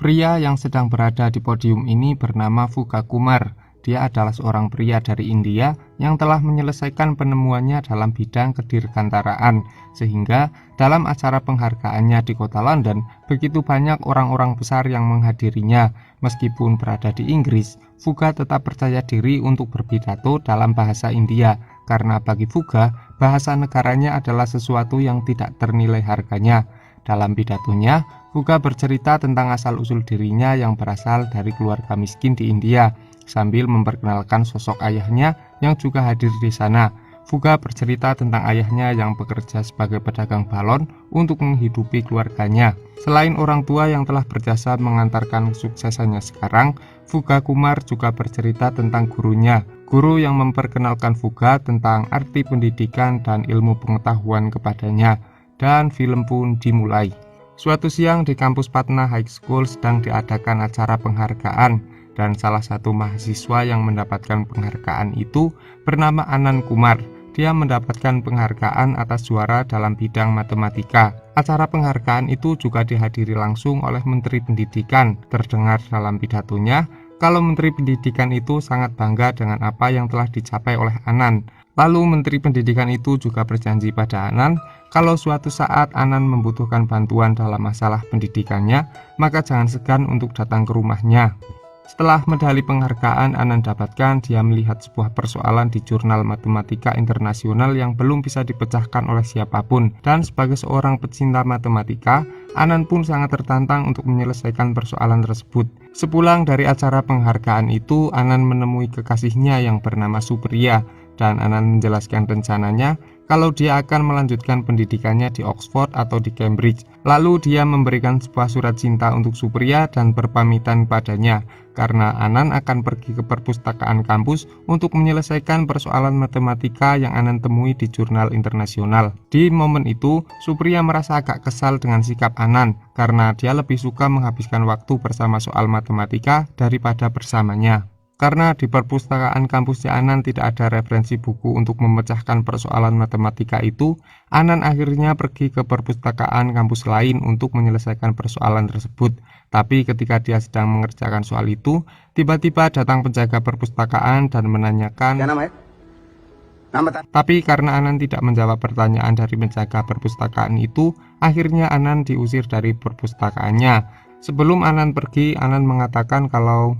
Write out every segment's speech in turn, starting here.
Pria yang sedang berada di podium ini bernama Fuga Kumar. Dia adalah seorang pria dari India yang telah menyelesaikan penemuannya dalam bidang kedirgantaraan, sehingga dalam acara penghargaannya di kota London, begitu banyak orang-orang besar yang menghadirinya. Meskipun berada di Inggris, Fuga tetap percaya diri untuk berpidato dalam bahasa India, karena bagi Fuga, bahasa negaranya adalah sesuatu yang tidak ternilai harganya. Dalam pidatonya, Fuga bercerita tentang asal-usul dirinya yang berasal dari keluarga miskin di India, sambil memperkenalkan sosok ayahnya yang juga hadir di sana. Fuga bercerita tentang ayahnya yang bekerja sebagai pedagang balon untuk menghidupi keluarganya. Selain orang tua yang telah berjasa mengantarkan kesuksesannya sekarang, Fuga Kumar juga bercerita tentang gurunya, guru yang memperkenalkan Fuga tentang arti pendidikan dan ilmu pengetahuan kepadanya, dan film pun dimulai. Suatu siang di kampus Patna High School sedang diadakan acara penghargaan, dan salah satu mahasiswa yang mendapatkan penghargaan itu bernama Anand Kumar. Dia mendapatkan penghargaan atas juara dalam bidang matematika. Acara penghargaan itu juga dihadiri langsung oleh Menteri Pendidikan. Terdengar dalam pidatonya kalau Menteri Pendidikan itu sangat bangga dengan apa yang telah dicapai oleh Anand. Lalu Menteri Pendidikan itu juga berjanji pada Anand kalau suatu saat Anand membutuhkan bantuan dalam masalah pendidikannya, maka jangan segan untuk datang ke rumahnya. Setelah medali penghargaan Anand dapatkan, dia melihat sebuah persoalan di jurnal matematika internasional yang belum bisa dipecahkan oleh siapapun. Dan sebagai seorang pecinta matematika, Anand pun sangat tertantang untuk menyelesaikan persoalan tersebut. Sepulang dari acara penghargaan itu, Anand menemui kekasihnya yang bernama Supriya, dan Anand menjelaskan rencananya kalau dia akan melanjutkan pendidikannya di Oxford atau di Cambridge. Lalu dia memberikan sebuah surat cinta untuk Supriya dan berpamitan padanya, karena Anand akan pergi ke perpustakaan kampus untuk menyelesaikan persoalan matematika yang Anand temui di jurnal internasional. Di momen itu, Supriya merasa agak kesal dengan sikap Anand, karena dia lebih suka menghabiskan waktu bersama soal matematika daripada bersamanya. Karena di perpustakaan kampusnya Anand tidak ada referensi buku untuk memecahkan persoalan matematika itu, Anand akhirnya pergi ke perpustakaan kampus lain untuk menyelesaikan persoalan tersebut. Tapi ketika dia sedang mengerjakan soal itu, tiba-tiba datang penjaga perpustakaan dan menanyakan. Tapi karena Anand tidak menjawab pertanyaan dari penjaga perpustakaan itu, akhirnya Anand diusir dari perpustakaannya. Sebelum Anand pergi, Anand mengatakan kalau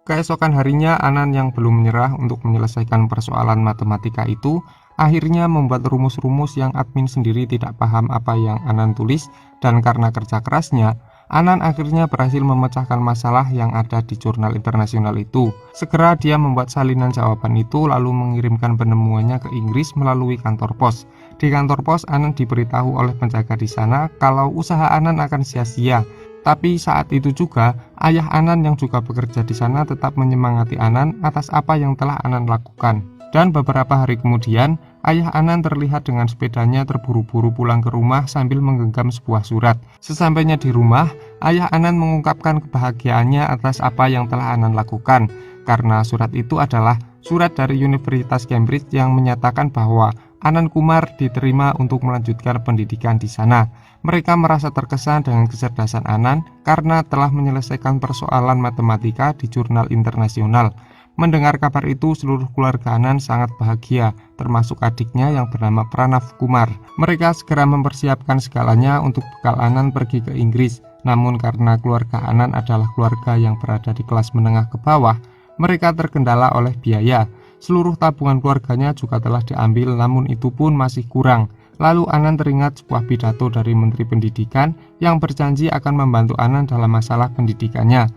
keesokan harinya Anand yang belum menyerah untuk menyelesaikan persoalan matematika itu akhirnya membuat rumus-rumus yang admin sendiri tidak paham apa yang Anand tulis, dan karena kerja kerasnya Anand akhirnya berhasil memecahkan masalah yang ada di jurnal internasional itu. Segera dia membuat salinan jawaban itu lalu mengirimkan penemuannya ke Inggris melalui kantor pos. Di kantor pos Anand diberitahu oleh penjaga di sana kalau usaha Anand akan sia-sia. Tapi saat itu juga, ayah Anand yang juga bekerja di sana tetap menyemangati Anand atas apa yang telah Anand lakukan. Dan beberapa hari kemudian, ayah Anand terlihat dengan sepedanya terburu-buru pulang ke rumah sambil menggenggam sebuah surat. Sesampainya di rumah, ayah Anand mengungkapkan kebahagiaannya atas apa yang telah Anand lakukan, karena surat itu adalah surat dari Universitas Cambridge yang menyatakan bahwa Anand Kumar diterima untuk melanjutkan pendidikan di sana. Mereka merasa terkesan dengan kecerdasan Anand karena telah menyelesaikan persoalan matematika di jurnal internasional. Mendengar kabar itu, seluruh keluarga Anand sangat bahagia, termasuk adiknya yang bernama Pranav Kumar. Mereka segera mempersiapkan segalanya untuk bekal Anand pergi ke Inggris. Namun karena keluarga Anand adalah keluarga yang berada di kelas menengah ke bawah, mereka terkendala oleh biaya. Seluruh tabungan keluarganya juga telah diambil, namun itu pun masih kurang. Lalu Anand teringat sebuah pidato dari Menteri Pendidikan yang berjanji akan membantu Anand dalam masalah pendidikannya.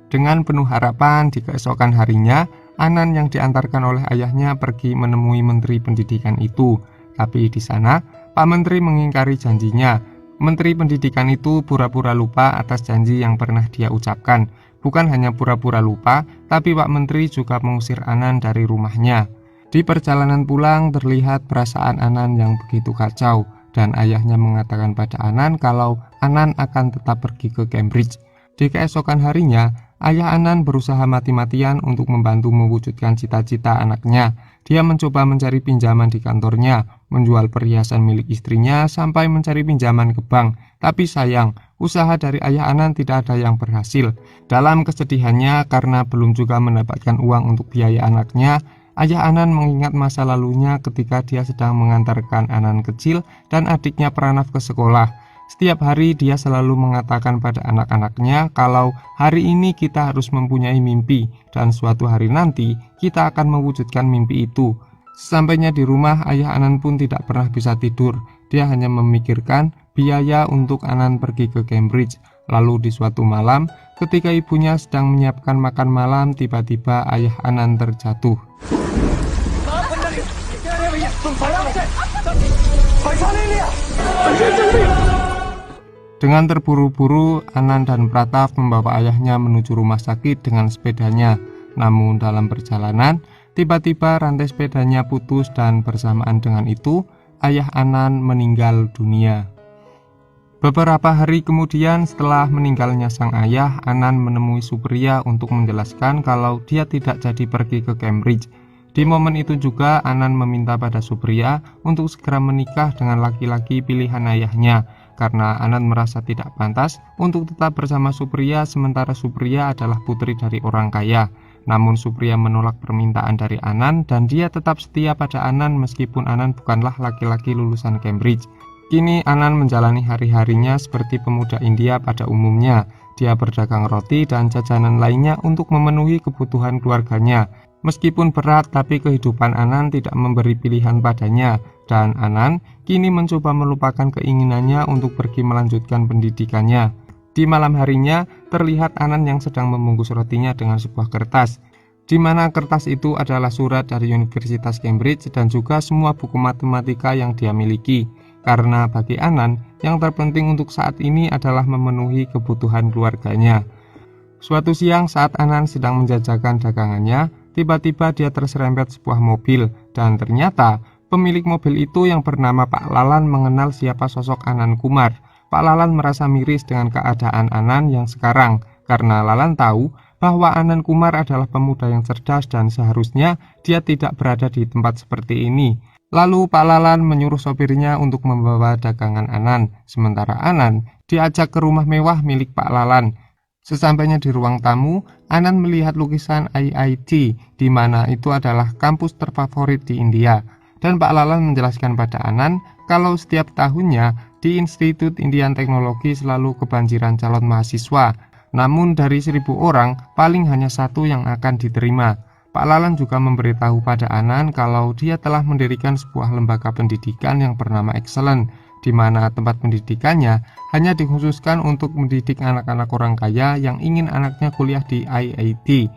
Dengan penuh harapan, di keesokan harinya, Anand yang diantarkan oleh ayahnya pergi menemui Menteri Pendidikan itu. Tapi di sana, Pak Menteri mengingkari janjinya. Menteri Pendidikan itu pura-pura lupa atas janji yang pernah dia ucapkan. Bukan hanya pura-pura lupa, tapi Pak Menteri juga mengusir Anand dari rumahnya. Di perjalanan pulang terlihat perasaan Anand yang begitu kacau, dan ayahnya mengatakan pada Anand kalau Anand akan tetap pergi ke Cambridge. Di keesokan harinya, ayah Anand berusaha mati-matian untuk membantu mewujudkan cita-cita anaknya. Dia mencoba mencari pinjaman di kantornya, menjual perhiasan milik istrinya sampai mencari pinjaman ke bank. Tapi sayang, usaha dari ayah Anan tidak ada yang berhasil. Dalam kesedihannya karena belum juga mendapatkan uang untuk biaya anaknya, ayah Anan mengingat masa lalunya ketika dia sedang mengantarkan Anan kecil dan adiknya Pranaf ke sekolah. Setiap hari dia selalu mengatakan pada anak-anaknya kalau hari ini kita harus mempunyai mimpi dan suatu hari nanti kita akan mewujudkan mimpi itu. Sesampainya di rumah, ayah Anan pun tidak pernah bisa tidur. Dia hanya memikirkan biaya untuk Anan pergi ke Cambridge. Lalu di suatu malam, ketika ibunya sedang menyiapkan makan malam, tiba-tiba ayah Anan terjatuh. Dengan terburu-buru, Anan dan Pratap membawa ayahnya menuju rumah sakit dengan sepedanya. Namun dalam perjalanan, tiba-tiba rantai sepedanya putus dan bersamaan dengan itu, ayah Anan meninggal dunia. Beberapa hari kemudian setelah meninggalnya sang ayah, Anan menemui Supriya untuk menjelaskan kalau dia tidak jadi pergi ke Cambridge. Di momen itu juga Anan meminta pada Supriya untuk segera menikah dengan laki-laki pilihan ayahnya, karena Anan merasa tidak pantas untuk tetap bersama Supriya sementara Supriya adalah putri dari orang kaya. Namun Supriya menolak permintaan dari Anan dan dia tetap setia pada Anan meskipun Anan bukanlah laki-laki lulusan Cambridge. Kini Anan menjalani hari-harinya seperti pemuda India pada umumnya. Dia berdagang roti dan jajanan lainnya untuk memenuhi kebutuhan keluarganya. Meskipun berat, tapi kehidupan Anan tidak memberi pilihan padanya, dan Anan kini mencoba melupakan keinginannya untuk pergi melanjutkan pendidikannya. Di malam harinya, terlihat Anan yang sedang membungkus rotinya dengan sebuah kertas, di mana kertas itu adalah surat dari Universitas Cambridge dan juga semua buku matematika yang dia miliki. Karena bagi Anan, yang terpenting untuk saat ini adalah memenuhi kebutuhan keluarganya. Suatu siang saat Anan sedang menjajakan dagangannya, tiba-tiba dia terserempet sebuah mobil, dan ternyata pemilik mobil itu yang bernama Pak Lalan mengenal siapa sosok Anan Kumar. Pak Lalan merasa miris dengan keadaan Anan yang sekarang, karena Lalan tahu bahwa Anan Kumar adalah pemuda yang cerdas dan seharusnya dia tidak berada di tempat seperti ini. Lalu Pak Lalan menyuruh sopirnya untuk membawa dagangan Anan, sementara Anan diajak ke rumah mewah milik Pak Lalan. Sesampainya di ruang tamu, Anan melihat lukisan IIT, di mana itu adalah kampus terfavorit di India. Dan Pak Lalan menjelaskan pada Anan kalau setiap tahunnya di Institut Indian Teknologi selalu kebanjiran calon mahasiswa. Namun dari 1.000 orang, paling hanya 1 yang akan diterima. Pak Lalan juga memberitahu pada Anan kalau dia telah mendirikan sebuah lembaga pendidikan yang bernama Excellent, di mana tempat pendidikannya hanya dikhususkan untuk mendidik anak-anak orang kaya yang ingin anaknya kuliah di IIT.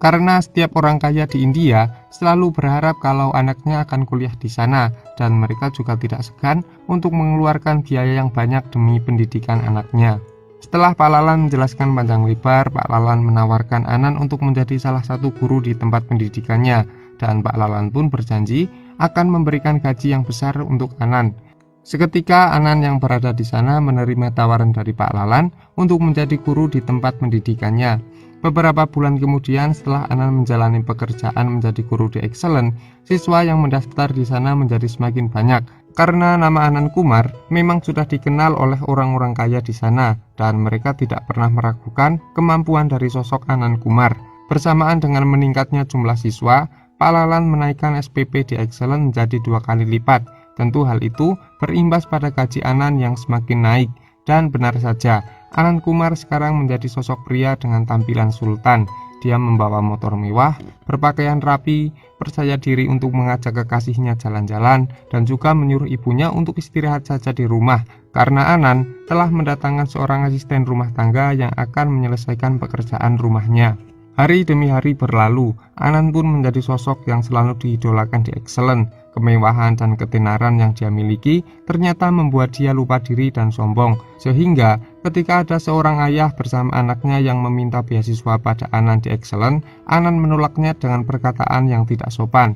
Karena setiap orang kaya di India selalu berharap kalau anaknya akan kuliah di sana, dan mereka juga tidak segan untuk mengeluarkan biaya yang banyak demi pendidikan anaknya. Setelah Pak Lalan menjelaskan panjang lebar, Pak Lalan menawarkan Anan untuk menjadi salah satu guru di tempat pendidikannya, dan Pak Lalan pun berjanji akan memberikan gaji yang besar untuk Anan. Seketika Anan yang berada di sana menerima tawaran dari Pak Lalan untuk menjadi guru di tempat pendidikannya. Beberapa bulan kemudian setelah Anan menjalani pekerjaan menjadi guru di Excellent, siswa yang mendaftar di sana menjadi semakin banyak. Karena nama Anan Kumar memang sudah dikenal oleh orang-orang kaya di sana dan mereka tidak pernah meragukan kemampuan dari sosok Anan Kumar. Bersamaan dengan meningkatnya jumlah siswa, Pak Lalan menaikkan SPP di Excellent menjadi 2 kali lipat. Tentu hal itu berimbas pada gaji Anan yang semakin naik. Dan benar saja, Anan Kumar sekarang menjadi sosok pria dengan tampilan sultan. Dia membawa motor mewah, berpakaian rapi, percaya diri untuk mengajak kekasihnya jalan-jalan, dan juga menyuruh ibunya untuk istirahat saja di rumah, karena Anan telah mendatangkan seorang asisten rumah tangga yang akan menyelesaikan pekerjaan rumahnya. Hari demi hari berlalu, Anan pun menjadi sosok yang selalu diidolakan di Excellent. Kemewahan dan ketenaran yang dia miliki ternyata membuat dia lupa diri dan sombong, sehingga ketika ada seorang ayah bersama anaknya yang meminta beasiswa pada Anan di Excellent, Anan menolaknya dengan perkataan yang tidak sopan.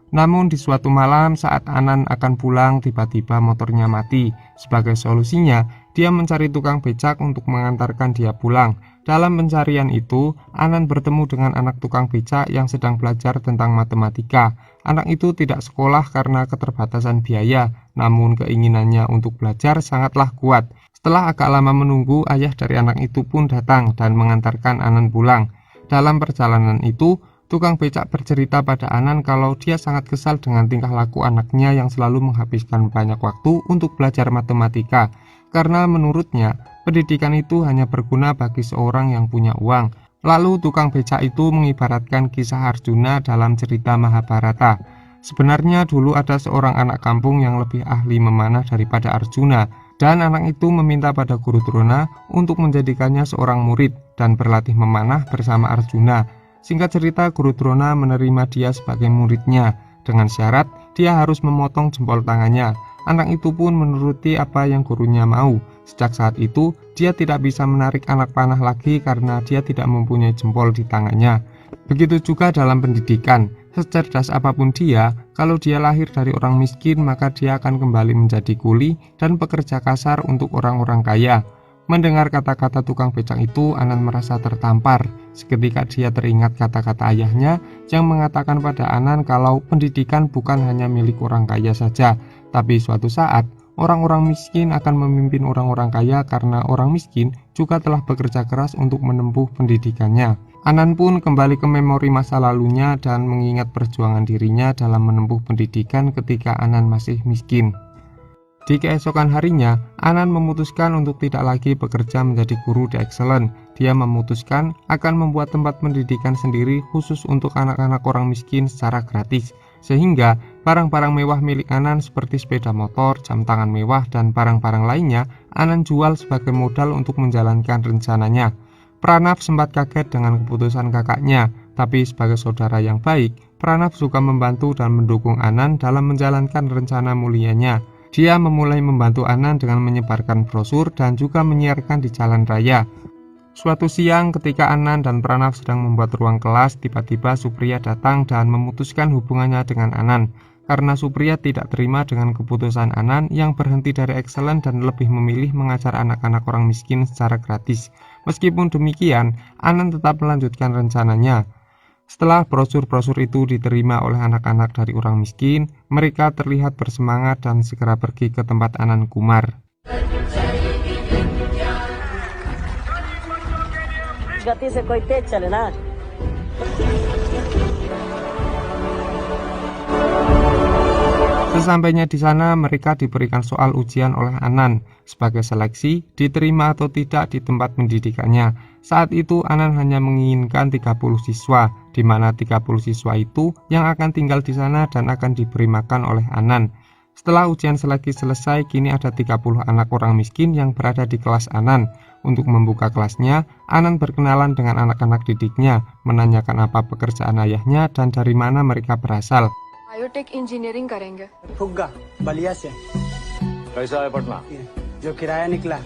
Namun di suatu malam saat Anan akan pulang, tiba-tiba motornya mati. Sebagai solusinya, dia mencari tukang becak untuk mengantarkan dia pulang. Dalam pencarian itu, Anan bertemu dengan anak tukang becak yang sedang belajar tentang matematika. Anak itu tidak sekolah karena keterbatasan biaya, namun keinginannya untuk belajar sangatlah kuat. Setelah agak lama menunggu, ayah dari anak itu pun datang dan mengantarkan Anan pulang. Dalam perjalanan itu, tukang becak bercerita pada Anan kalau dia sangat kesal dengan tingkah laku anaknya yang selalu menghabiskan banyak waktu untuk belajar matematika. Karena menurutnya, pendidikan itu hanya berguna bagi seorang yang punya uang. Lalu tukang becak itu mengibaratkan kisah Arjuna dalam cerita Mahabharata. Sebenarnya dulu ada seorang anak kampung yang lebih ahli memanah daripada Arjuna, dan anak itu meminta pada Guru Drona untuk menjadikannya seorang murid dan berlatih memanah bersama Arjuna. Singkat cerita, Guru Drona menerima dia sebagai muridnya, dengan syarat dia harus memotong jempol tangannya. Anak itu pun menuruti apa yang gurunya mau. Sejak saat itu, dia tidak bisa menarik anak panah lagi karena dia tidak mempunyai jempol di tangannya. Begitu juga dalam pendidikan. Secerdas apapun dia, kalau dia lahir dari orang miskin, maka dia akan kembali menjadi kuli dan pekerja kasar untuk orang-orang kaya. Mendengar kata-kata tukang becak itu, Anan merasa tertampar. Seketika dia teringat kata-kata ayahnya yang mengatakan pada Anan kalau pendidikan bukan hanya milik orang kaya saja, tapi suatu saat orang-orang miskin akan memimpin orang-orang kaya karena orang miskin juga telah bekerja keras untuk menempuh pendidikannya. Anan pun kembali ke memori masa lalunya dan mengingat perjuangan dirinya dalam menempuh pendidikan ketika Anan masih miskin. Di keesokan harinya, Anan memutuskan untuk tidak lagi bekerja menjadi guru di Excellent. Dia memutuskan akan membuat tempat pendidikan sendiri khusus untuk anak-anak orang miskin secara gratis. Sehingga barang-barang mewah milik Anan seperti sepeda motor, jam tangan mewah, dan barang-barang lainnya Anan jual sebagai modal untuk menjalankan rencananya. Pranav sempat kaget dengan keputusan kakaknya, tapi sebagai saudara yang baik, Pranav juga membantu dan mendukung Anan dalam menjalankan rencana mulianya. Dia memulai membantu Anan dengan menyebarkan brosur dan juga menyiarkan di jalan raya. Suatu siang ketika Anan dan Pranav sedang membuat ruang kelas, tiba-tiba Supriya datang dan memutuskan hubungannya dengan Anan. Karena Supriya tidak terima dengan keputusan Anan yang berhenti dari Excellent dan lebih memilih mengajar anak-anak orang miskin secara gratis. Meskipun demikian, Anan tetap melanjutkan rencananya. Setelah brosur-brosur itu diterima oleh anak-anak dari orang miskin, mereka terlihat bersemangat dan segera pergi ke tempat Anan Kumar. Sesampainya di sana, mereka diberikan soal ujian oleh Anan sebagai seleksi diterima atau tidak di tempat pendidikannya. Saat itu Anan hanya menginginkan 30 siswa, di mana 30 siswa itu yang akan tinggal di sana dan akan diberi makan oleh Anan. Setelah ujian seleksi selesai, kini ada 30 anak orang miskin yang berada di kelas Anan. Untuk membuka kelasnya, Anan berkenalan dengan anak-anak didiknya, menanyakan apa pekerjaan ayahnya dan dari mana mereka berasal. Biotech engineering करेंगे। फुग्गा बलिया से। कैसा है पटना? जो किराया निकला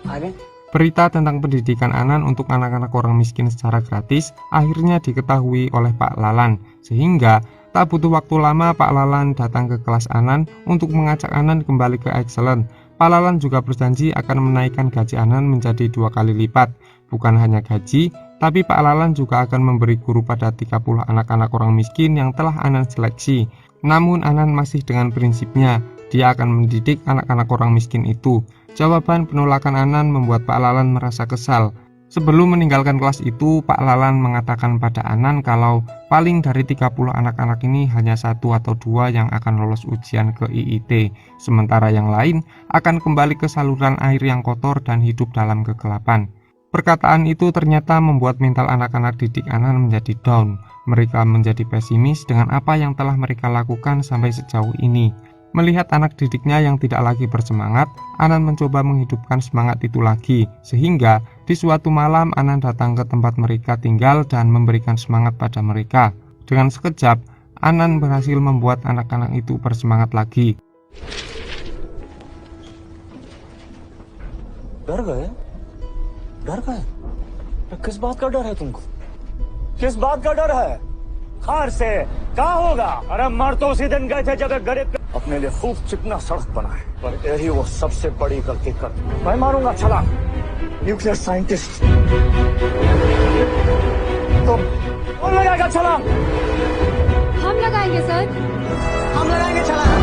आगे। Berita tentang pendidikan Anan untuk anak-anak orang miskin secara gratis akhirnya diketahui oleh Pak Lalan, sehingga tak butuh waktu lama Pak Lalan datang ke kelas Anan untuk mengajak Anan kembali ke Excellent. Pak Lalan juga berjanji akan menaikkan gaji Anan menjadi 2 kali lipat. Bukan hanya gaji, tapi Pak Lalan juga akan memberi guru pada 30 anak-anak orang miskin yang telah Anan seleksi. Namun Anan masih dengan prinsipnya, dia akan mendidik anak-anak orang miskin itu. Jawaban penolakan Anan membuat Pak Lalan merasa kesal. Sebelum meninggalkan kelas itu, Pak Lalan mengatakan pada Anan kalau paling dari 30 anak-anak ini hanya 1 atau 2 yang akan lolos ujian ke IIT, sementara yang lain akan kembali ke saluran air yang kotor dan hidup dalam kegelapan. Perkataan itu ternyata membuat mental anak-anak didik Anan menjadi down. Mereka menjadi pesimis dengan apa yang telah mereka lakukan sampai sejauh ini. Melihat anak didiknya yang tidak lagi bersemangat, Anan mencoba menghidupkan semangat itu lagi. Sehingga di suatu malam Anan datang ke tempat mereka tinggal dan memberikan semangat pada mereka. Dengan sekejap, Anan berhasil membuat anak-anak itu bersemangat lagi. डर का है? किस बात का डर है तुमको? किस बात का डर है? खार से कहाँ होगा? अरे मर तो उसी दिन गए थे जब एक गरीब अपने लिए खूब चिकना सड़क बनाए, पर यही वो सबसे बड़ी गलती कर। मैं मारूंगा छलांग, न्यूक्लियर साइंटिस्ट। तुम? कौन लगाएगा छलांग? हम लगाएंगे सर। हम लगाएंगे छलांग।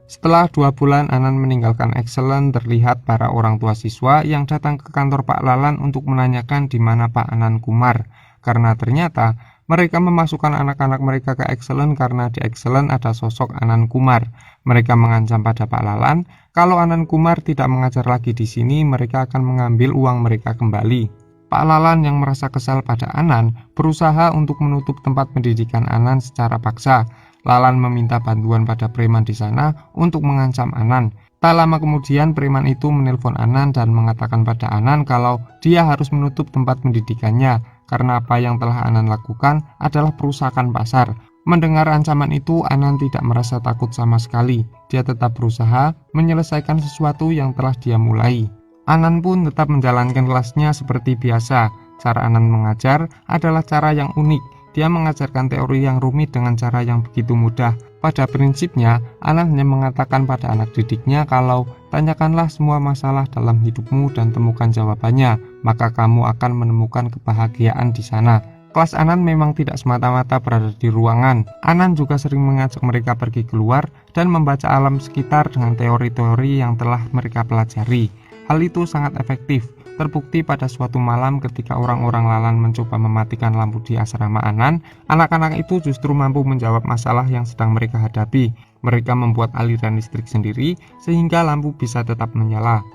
Setelah 2 bulan Anan meninggalkan Excellent, terlihat para orang tua siswa yang datang ke kantor Pak Lalan untuk menanyakan di mana Pak Anan Kumar. Karena ternyata mereka memasukkan anak-anak mereka ke Excellent karena di Excellent ada sosok Anan Kumar. Mereka mengancam pada Pak Lalan, kalau Anan Kumar tidak mengajar lagi di sini, mereka akan mengambil uang mereka kembali. Pak Lalan yang merasa kesal pada Anan, berusaha untuk menutup tempat pendidikan Anan secara paksa. Lalan meminta bantuan pada preman di sana untuk mengancam Anan. Tak lama kemudian preman itu menelpon Anan dan mengatakan pada Anan kalau dia harus menutup tempat pendidikannya karena apa yang telah Anan lakukan adalah perusakan pasar. Mendengar ancaman itu, Anan tidak merasa takut sama sekali. Dia tetap berusaha menyelesaikan sesuatu yang telah dia mulai. Anan pun tetap menjalankan kelasnya seperti biasa. Cara Anan mengajar adalah cara yang unik. Dia mengajarkan teori yang rumit dengan cara yang begitu mudah. Pada prinsipnya, Anan hanya mengatakan pada anak didiknya kalau tanyakanlah semua masalah dalam hidupmu dan temukan jawabannya, maka kamu akan menemukan kebahagiaan di sana. Kelas Anan memang tidak semata-mata berada di ruangan. Anan juga sering mengajak mereka pergi keluar dan membaca alam sekitar dengan teori-teori yang telah mereka pelajari. Hal itu sangat efektif. Terbukti pada suatu malam ketika orang-orang Lalan mencoba mematikan lampu di asrama Anan, anak-anak itu justru mampu menjawab masalah yang sedang mereka hadapi. Mereka membuat aliran listrik sendiri sehingga lampu bisa tetap menyala.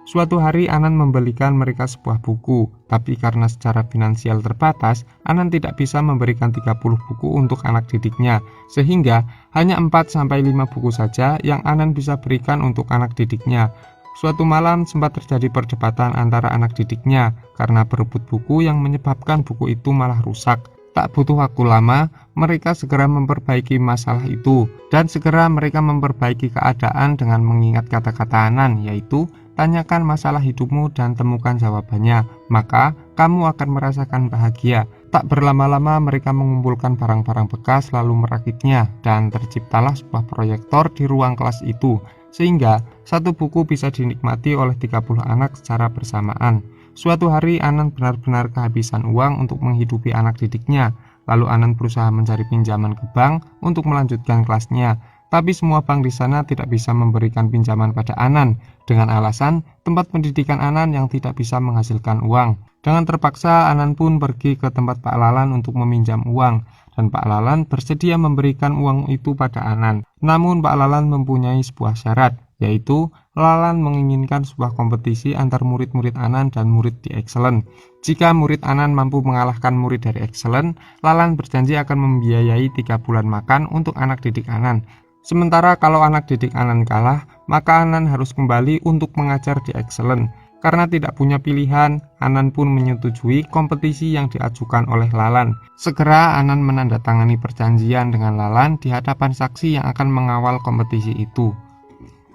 Suatu hari Anan membelikan mereka sebuah buku, tapi karena secara finansial terbatas, Anan tidak bisa memberikan 30 buku untuk anak didiknya, sehingga hanya 4-5 buku saja yang Anan bisa berikan untuk anak didiknya. Suatu malam sempat terjadi perdebatan antara anak didiknya karena berebut buku yang menyebabkan buku itu malah rusak. Tak butuh waktu lama, mereka segera memperbaiki masalah itu dan segera mereka memperbaiki keadaan dengan mengingat kata-kata Anan, yaitu tanyakan masalah hidupmu dan temukan jawabannya, maka kamu akan merasakan bahagia. Tak berlama-lama mereka mengumpulkan barang-barang bekas lalu merakitnya dan terciptalah sebuah proyektor di ruang kelas itu. Sehingga satu buku bisa dinikmati oleh 30 anak secara bersamaan. Suatu hari Anan benar-benar kehabisan uang untuk menghidupi anak didiknya. Lalu Anan berusaha mencari pinjaman ke bank untuk melanjutkan kelasnya. Tapi semua bank di sana tidak bisa memberikan pinjaman pada Anan dengan alasan tempat pendidikan Anan yang tidak bisa menghasilkan uang. Dengan terpaksa Anan pun pergi ke tempat Pak Lalan untuk meminjam uang. Dan Pak Lalan bersedia memberikan uang itu pada Anan. Namun Pak Lalan mempunyai sebuah syarat, yaitu Lalan menginginkan sebuah kompetisi antar murid-murid Anan dan murid di Excellent. Jika murid Anan mampu mengalahkan murid dari Excellent, Lalan berjanji akan membiayai 3 bulan makan untuk anak didik Anan. Sementara kalau anak didik Anan kalah, maka Anan harus kembali untuk mengajar di Excellent. Karena tidak punya pilihan, Anan pun menyetujui kompetisi yang diajukan oleh Lalan. Segera Anan menandatangani perjanjian dengan Lalan di hadapan saksi yang akan mengawal kompetisi itu.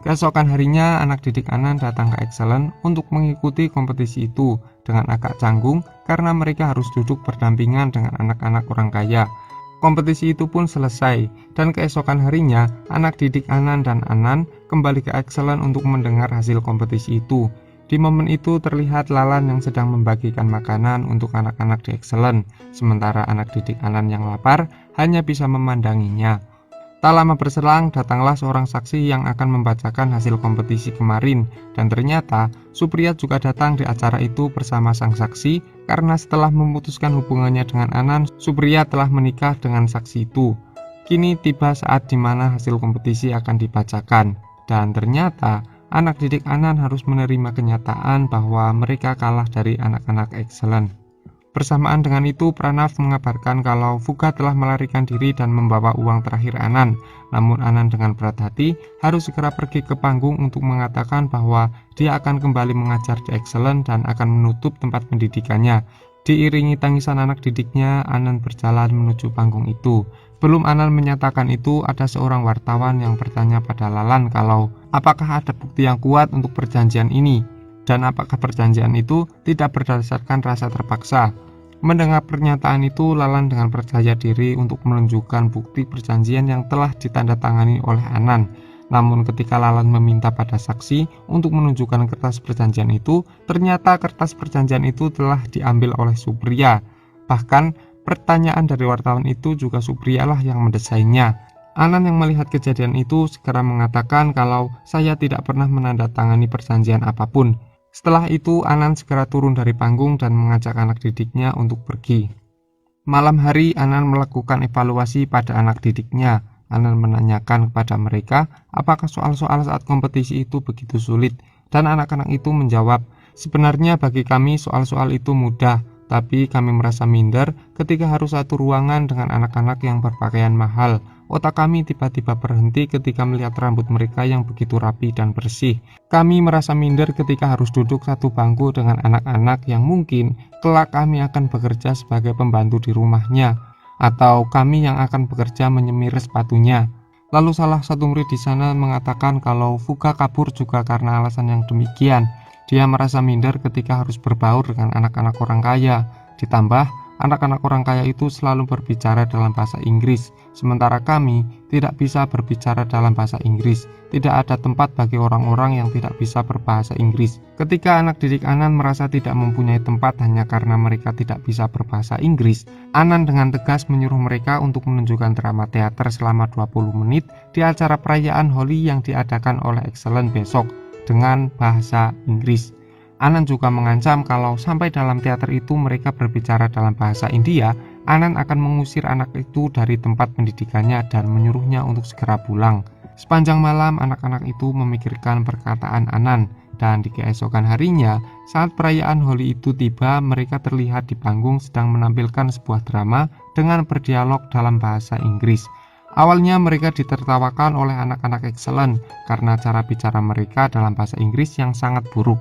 Keesokan harinya, anak didik Anan datang ke Excellent untuk mengikuti kompetisi itu dengan agak canggung karena mereka harus duduk berdampingan dengan anak-anak orang kaya. Kompetisi itu pun selesai, dan keesokan harinya, anak didik Anan dan Anan kembali ke Excellent untuk mendengar hasil kompetisi itu. Di momen itu terlihat Lalan yang sedang membagikan makanan untuk anak-anak di Excellent, sementara anak didik Anan yang lapar hanya bisa memandanginya. Tak lama berselang, datanglah seorang saksi yang akan membacakan hasil kompetisi kemarin, dan ternyata Supriyat juga datang di acara itu bersama sang saksi karena setelah memutuskan hubungannya dengan Anan, Supriyat telah menikah dengan saksi itu. Kini tiba saat di mana hasil kompetisi akan dibacakan, dan ternyata anak didik Anan harus menerima kenyataan bahwa mereka kalah dari anak-anak Excellent. Bersamaan dengan itu, Pranav mengabarkan kalau Fuga telah melarikan diri dan membawa uang terakhir Anan. Namun Anan dengan berat hati harus segera pergi ke panggung untuk mengatakan bahwa dia akan kembali mengajar di Excellent dan akan menutup tempat pendidikannya. Diiringi tangisan anak didiknya, Anan berjalan menuju panggung itu. Belum Anan menyatakan itu, ada seorang wartawan yang bertanya pada Lalan kalau apakah ada bukti yang kuat untuk perjanjian ini, dan apakah perjanjian itu tidak berdasarkan rasa terpaksa. Mendengar pernyataan itu, Lalan dengan percaya diri untuk menunjukkan bukti perjanjian yang telah ditandatangani oleh Anan. Namun ketika Lalan meminta pada saksi untuk menunjukkan kertas perjanjian itu, ternyata kertas perjanjian itu telah diambil oleh Supriya. Bahkan pertanyaan dari wartawan itu juga Supriyalah yang mendesainnya. Anan yang melihat kejadian itu segera mengatakan kalau saya tidak pernah menandatangani perjanjian apapun. Setelah itu Anan segera turun dari panggung dan mengajak anak didiknya untuk pergi. Malam hari Anan melakukan evaluasi pada anak didiknya. Anan menanyakan kepada mereka apakah soal-soal saat kompetisi itu begitu sulit, dan anak-anak itu menjawab, sebenarnya bagi kami soal-soal itu mudah, tapi kami merasa minder ketika harus satu ruangan dengan anak-anak yang berpakaian mahal. Otak kami tiba-tiba berhenti ketika melihat rambut mereka yang begitu rapi dan bersih. Kami merasa minder ketika harus duduk satu bangku dengan anak-anak yang mungkin kelak kami akan bekerja sebagai pembantu di rumahnya, atau kami yang akan bekerja menyemir sepatunya. Lalu salah satu murid di sana mengatakan kalau Fuka kabur juga karena alasan yang demikian. Dia merasa minder ketika harus berbaur dengan anak-anak orang kaya. Ditambah, anak-anak orang kaya itu selalu berbicara dalam bahasa Inggris, sementara kami tidak bisa berbicara dalam bahasa Inggris. Tidak ada tempat bagi orang-orang yang tidak bisa berbahasa Inggris. Ketika anak didik Anan merasa tidak mempunyai tempat hanya karena mereka tidak bisa berbahasa Inggris, Anan dengan tegas menyuruh mereka untuk menunjukkan drama teater selama 20 menit di acara perayaan Holi yang diadakan oleh Excellent besok dengan bahasa Inggris. Anan juga mengancam kalau sampai dalam teater itu mereka berbicara dalam bahasa India, Anan akan mengusir anak itu dari tempat pendidikannya dan menyuruhnya untuk segera pulang. Sepanjang malam anak-anak itu memikirkan perkataan Anan, dan di keesokan harinya saat perayaan Holi itu tiba, mereka terlihat di panggung sedang menampilkan sebuah drama dengan berdialog dalam bahasa Inggris. Awalnya mereka ditertawakan oleh anak-anak Excellent karena cara bicara mereka dalam bahasa Inggris yang sangat buruk.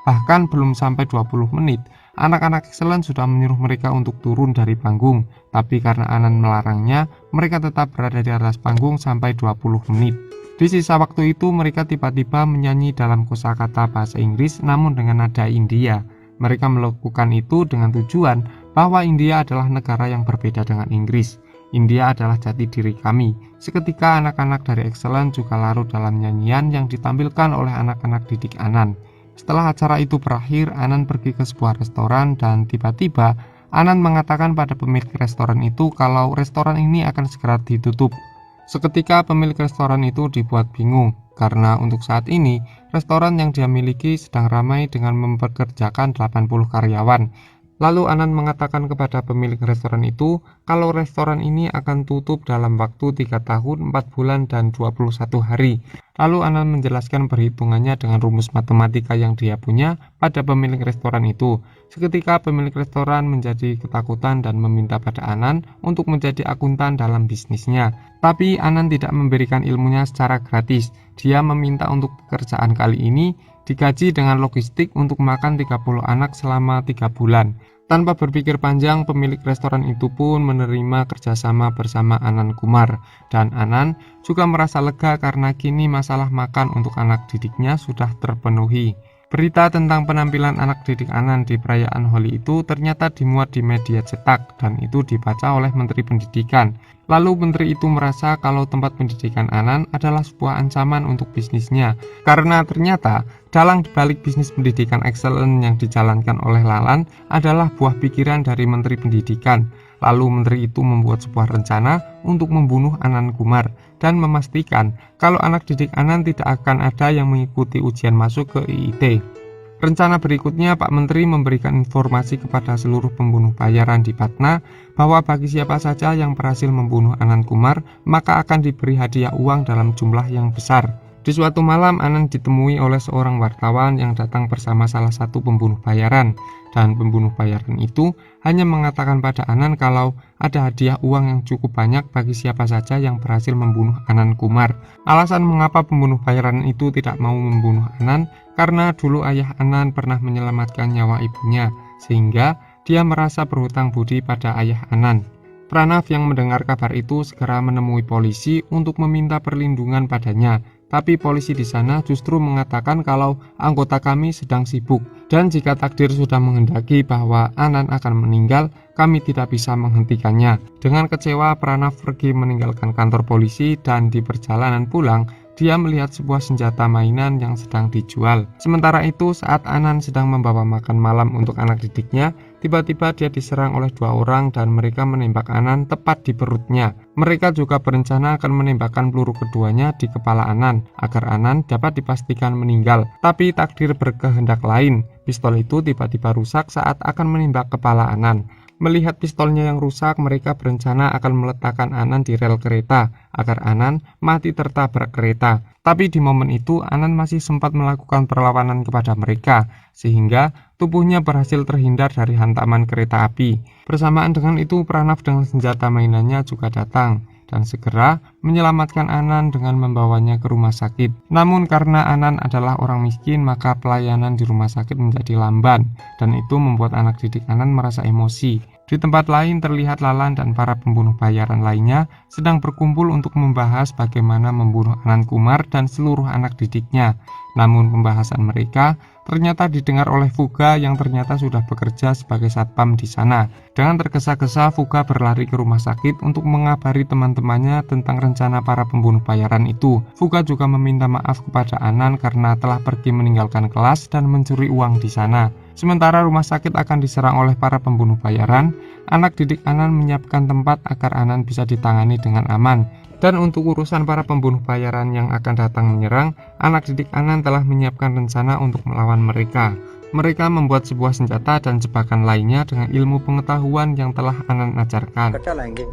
Bahkan belum sampai 20 menit, anak-anak Excellent sudah menyuruh mereka untuk turun dari panggung. Tapi karena Anan melarangnya, mereka tetap berada di atas panggung sampai 20 menit. Di sisa waktu itu, mereka tiba-tiba menyanyi dalam kosakata bahasa Inggris namun dengan nada India. Mereka melakukan itu dengan tujuan bahwa India adalah negara yang berbeda dengan Inggris. India adalah jati diri kami. Seketika anak-anak dari Excellent juga larut dalam nyanyian yang ditampilkan oleh anak-anak didik Anan. Setelah acara itu berakhir, Anan pergi ke sebuah restoran dan tiba-tiba Anan mengatakan pada pemilik restoran itu kalau restoran ini akan segera ditutup. Seketika pemilik restoran itu dibuat bingung karena untuk saat ini restoran yang dia miliki sedang ramai dengan mempekerjakan 80 karyawan. Lalu Anan mengatakan kepada pemilik restoran itu kalau restoran ini akan tutup dalam waktu 3 tahun, 4 bulan, dan 21 hari. Lalu Anan menjelaskan perhitungannya dengan rumus matematika yang dia punya pada pemilik restoran itu. Seketika pemilik restoran menjadi ketakutan dan meminta pada Anan untuk menjadi akuntan dalam bisnisnya. Tapi Anan tidak memberikan ilmunya secara gratis. Dia meminta untuk pekerjaan kali ini digaji dengan logistik untuk makan 30 anak selama 3 bulan. Tanpa berpikir panjang, pemilik restoran itu pun menerima kerjasama bersama Anan Kumar. Dan Anan juga merasa lega karena kini masalah makan untuk anak didiknya sudah terpenuhi. Berita tentang penampilan anak didik Anan di perayaan Holi itu ternyata dimuat di media cetak dan itu dibaca oleh Menteri Pendidikan. Lalu menteri itu merasa kalau tempat pendidikan Anan adalah sebuah ancaman untuk bisnisnya. Karena ternyata dalang dibalik bisnis pendidikan Excellent yang dijalankan oleh Lalan adalah buah pikiran dari Menteri Pendidikan. Lalu menteri itu membuat sebuah rencana untuk membunuh Anan Kumar dan memastikan kalau anak didik Anan tidak akan ada yang mengikuti ujian masuk ke IIT. Rencana berikutnya, Pak Menteri memberikan informasi kepada seluruh pembunuh bayaran di Patna bahwa bagi siapa saja yang berhasil membunuh Anan Kumar, maka akan diberi hadiah uang dalam jumlah yang besar. Di suatu malam, Anan ditemui oleh seorang wartawan yang datang bersama salah satu pembunuh bayaran. Dan pembunuh bayaran itu hanya mengatakan pada Anan kalau ada hadiah uang yang cukup banyak bagi siapa saja yang berhasil membunuh Anan Kumar. Alasan mengapa pembunuh bayaran itu tidak mau membunuh Anan karena dulu ayah Anan pernah menyelamatkan nyawa ibunya, sehingga dia merasa berhutang budi pada ayah Anan. Pranav yang mendengar kabar itu segera menemui polisi untuk meminta perlindungan padanya. Tapi polisi di sana justru mengatakan kalau anggota kami sedang sibuk dan jika takdir sudah menghendaki bahwa Anan akan meninggal, kami tidak bisa menghentikannya. Dengan kecewa, Pranav pergi meninggalkan kantor polisi dan di perjalanan pulang, dia melihat sebuah senjata mainan yang sedang dijual. Sementara itu, saat Anan sedang membawa makan malam untuk anak didiknya, tiba-tiba dia diserang oleh 2 orang dan mereka menembak Anan tepat di perutnya. Mereka juga berencana akan menembakkan peluru keduanya di kepala Anan agar Anan dapat dipastikan meninggal. Tapi takdir berkehendak lain. Pistol itu tiba-tiba rusak saat akan menembak kepala Anan. Melihat pistolnya yang rusak, mereka berencana akan meletakkan Anan di rel kereta agar Anan mati tertabrak kereta. Tapi di momen itu Anan masih sempat melakukan perlawanan kepada mereka, sehingga tubuhnya berhasil terhindar dari hantaman kereta api. Bersamaan dengan itu, Pranaf dengan senjata mainannya juga datang dan segera menyelamatkan Anan dengan membawanya ke rumah sakit. Namun karena Anan adalah orang miskin, maka pelayanan di rumah sakit menjadi lamban, dan itu membuat anak didik Anan merasa emosi. Di tempat lain terlihat Lalan dan para pembunuh bayaran lainnya sedang berkumpul untuk membahas bagaimana membunuh Anan Kumar dan seluruh anak didiknya. Namun pembahasan mereka ternyata didengar oleh Fuga yang ternyata sudah bekerja sebagai satpam di sana. Dengan tergesa-gesa, Fuga berlari ke rumah sakit untuk mengabari teman-temannya tentang rencana para pembunuh bayaran itu. Fuga juga meminta maaf kepada Anan karena telah pergi meninggalkan kelas dan mencuri uang di sana. Sementara rumah sakit akan diserang oleh para pembunuh bayaran, anak didik Anan menyiapkan tempat agar Anan bisa ditangani dengan aman. Dan untuk urusan para pembunuh bayaran yang akan datang menyerang, anak didik Anan telah menyiapkan rencana untuk melawan mereka. Mereka membuat sebuah senjata dan jebakan lainnya dengan ilmu pengetahuan yang telah Anan ajarkan. कट्टा लाएंगे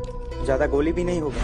ज्यादा गोली भी नहीं होगा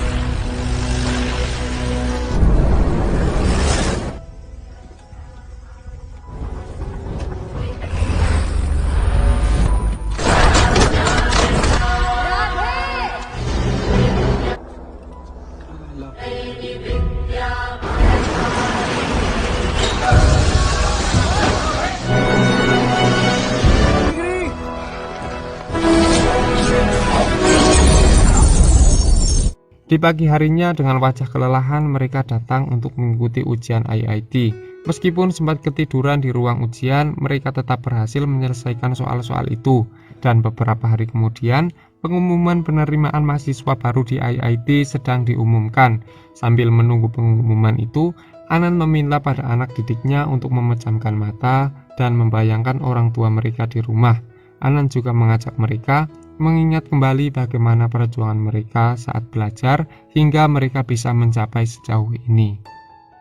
Di pagi harinya dengan wajah kelelahan mereka datang untuk mengikuti ujian IIT. Meskipun sempat ketiduran di ruang ujian, mereka tetap berhasil menyelesaikan soal-soal itu. Dan beberapa hari kemudian, pengumuman penerimaan mahasiswa baru di IIT sedang diumumkan. Sambil menunggu pengumuman itu, Anan meminta pada anak didiknya untuk memejamkan mata dan membayangkan orang tua mereka di rumah. Anan juga mengajak mereka mengingat kembali bagaimana perjuangan mereka saat belajar hingga mereka bisa mencapai sejauh ini.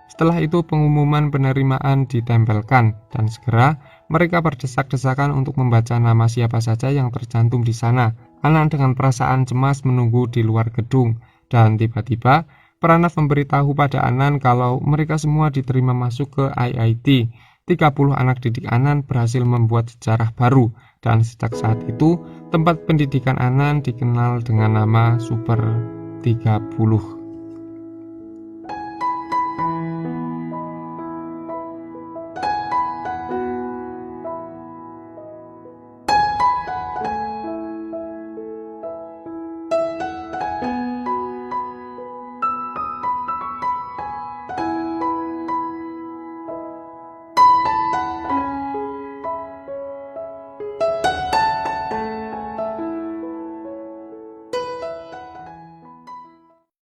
Setelah itu pengumuman penerimaan ditempelkan dan segera mereka berdesak-desakan untuk membaca nama siapa saja yang tercantum di sana. Anan dengan perasaan cemas menunggu di luar gedung dan tiba-tiba Pranaf memberitahu pada Anan kalau mereka semua diterima masuk ke IIT. 30 anak didik Anan berhasil membuat sejarah baru dan sejak saat itu tempat pendidikan Anan dikenal dengan nama Super 30.